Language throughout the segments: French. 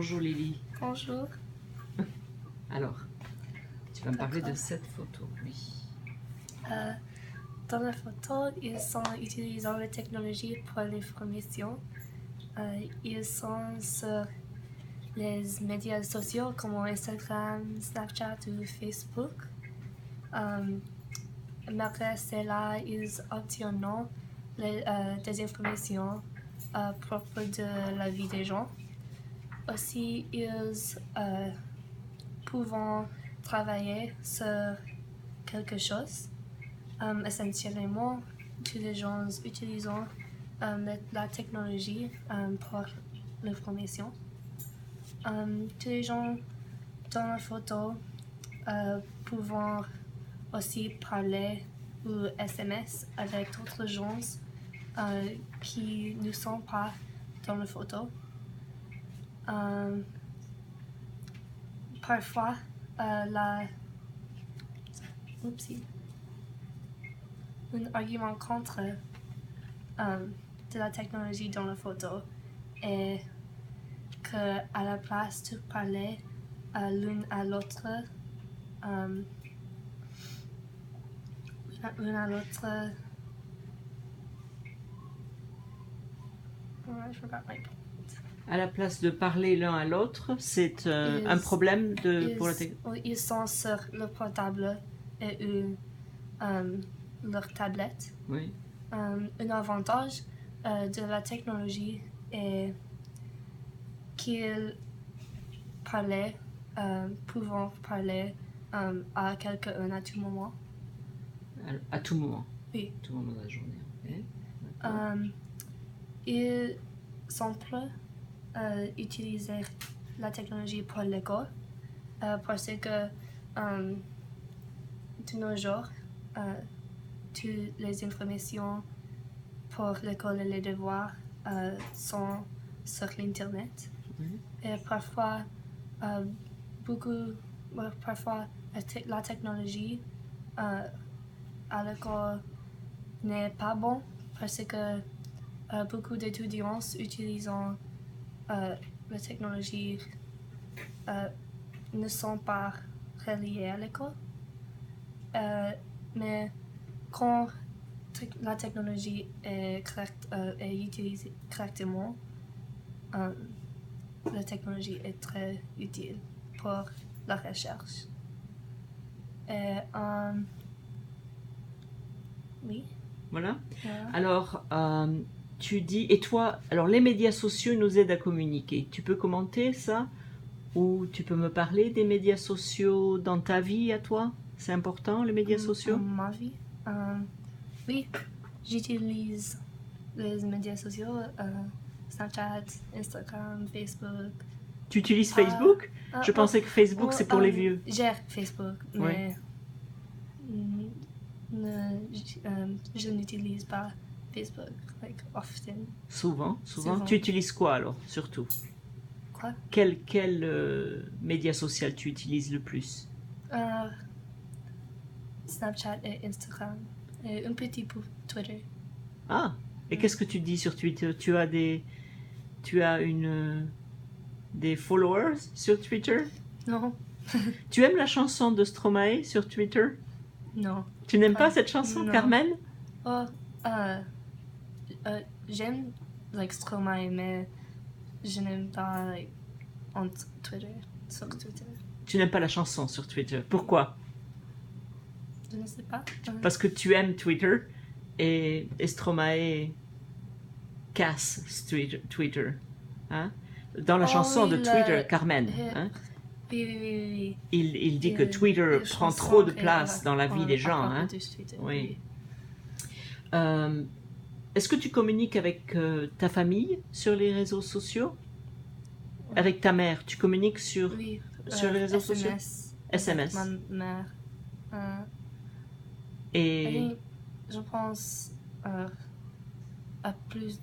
Bonjour Lily. Bonjour. Alors, tu vas me parler de cette photo, oui. Dans la photo, ils sont utilisant la technologie pour l'information. Ils sont sur les médias sociaux comme Instagram, Snapchat ou Facebook. Malgré cela, ils obtiennent des informations à propos de la vie des gens. Aussi, ils peuvent travailler sur quelque chose. Essentiellement, tous les gens utilisent la technologie pour l'information. Tous les gens dans la photo peuvent aussi parler ou SMS avec d'autres gens qui ne sont pas dans la photo. Parfois, un argument contre de la technologie dans la photo est que à la place de parler l'une à l'autre, I forgot my point. À la place de parler l'un à l'autre, c'est un problème pour la technologie. Ils sont sur le portable et leur tablette. Oui. Un avantage de la technologie est qu'ils pouvant parler à quelqu'un à tout moment. À tout moment. Oui. À tout moment de la journée. Okay. Ils semblent utiliser la technologie pour l'école parce que de nos jours, toutes les informations pour l'école et les devoirs sont sur l'Internet. Et parfois, la technologie à l'école n'est pas bon parce que beaucoup d'étudiants utilisant la technologie ne sont pas reliés à l'école. Mais quand la technologie est utilisée correctement, la technologie est très utile pour la recherche. Et, oui. Voilà. Yeah. Alors, tu dis, et toi, alors les médias sociaux nous aident à communiquer. Tu peux commenter ça? Ou tu peux me parler des médias sociaux dans ta vie à toi? C'est important, les médias sociaux? Ma vie? Oui, j'utilise les médias sociaux, Snapchat, Instagram, Facebook. Tu utilises Facebook? Je pensais que Facebook, c'est pour les vieux. J'ai Facebook, mais je n'utilise pas Facebook, often. Souvent. Tu utilises quoi alors, surtout? Quoi? Quel média social tu utilises le plus? Snapchat et Instagram. Et un petit peu Twitter. Ah! Et qu'est-ce que tu dis sur Twitter? Tu as des followers sur Twitter? Non. Tu aimes la chanson de Stromae sur Twitter? Non. Tu n'aimes pas cette chanson, non. Carmen? J'aime Stromae, mais je n'aime pas sur Twitter. Tu n'aimes pas la chanson sur Twitter. Pourquoi? Je ne sais pas. Parce que tu aimes Twitter et Stromae casse Twitter. Hein? Dans la chanson de Twitter, Carmen. Hein? Oui. Il dit que Twitter prend trop de place dans la vie des gens. Hein? Oui. Est-ce que tu communiques avec ta famille sur les réseaux sociaux? Avec ta mère, tu communiques sur les réseaux sociaux? SMS. Ma mère. Et je pense à plus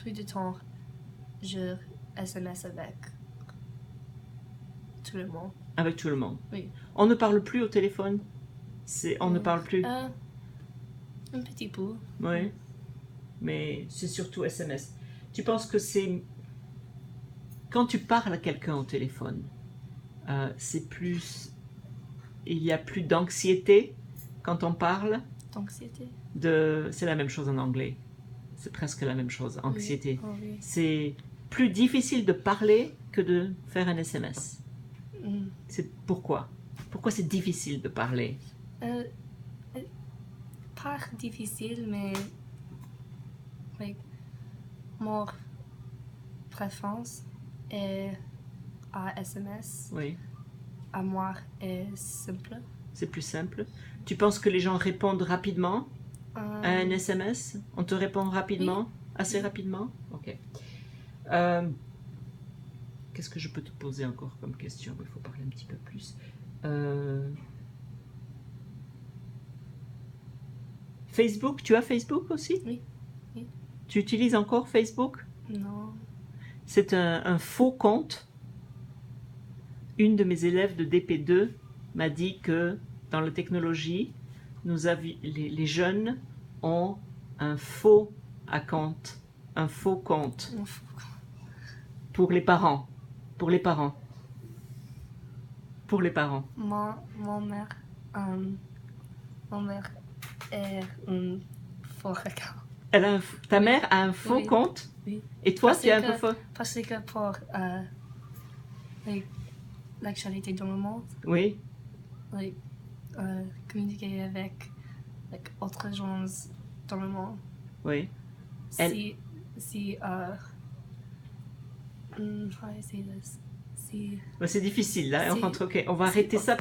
de temps, je SMS avec tout le monde. Avec tout le monde? Oui. On ne parle plus au téléphone? On ne parle plus? Un petit peu. Oui. Mais c'est surtout SMS. Tu penses que c'est Quand tu parles à quelqu'un au téléphone, il y a plus d'anxiété quand on parle. D'anxiété. C'est la même chose en anglais. C'est presque la même chose, anxiété. Oui. Oh, oui. C'est plus difficile de parler que de faire un SMS. C'est pourquoi? Pourquoi c'est difficile de parler? Pas difficile, mais mon préférence est à SMS. Oui. À moi est simple. C'est plus simple. Tu penses que les gens répondent rapidement à un SMS? On te répond rapidement? Oui. Assez rapidement? Ok. Qu'est-ce que je peux te poser encore comme question? Il faut parler un petit peu plus. Facebook, tu as Facebook aussi? Oui. Tu utilises encore Facebook? Non. C'est un faux compte. Une de mes élèves de DP2 m'a dit que dans la technologie, les jeunes ont un faux account, un faux compte pour les parents. Pour les parents. Pour les parents. Mon mère est un faux account. Ta mère a un faux compte? Oui. Et toi, tu as un peu faux? Parce que pour l'actualité dans le monde, Oui. Communiquer avec autres gens dans le monde. Oui. Si how do I say this? C'est difficile là. On va arrêter ça.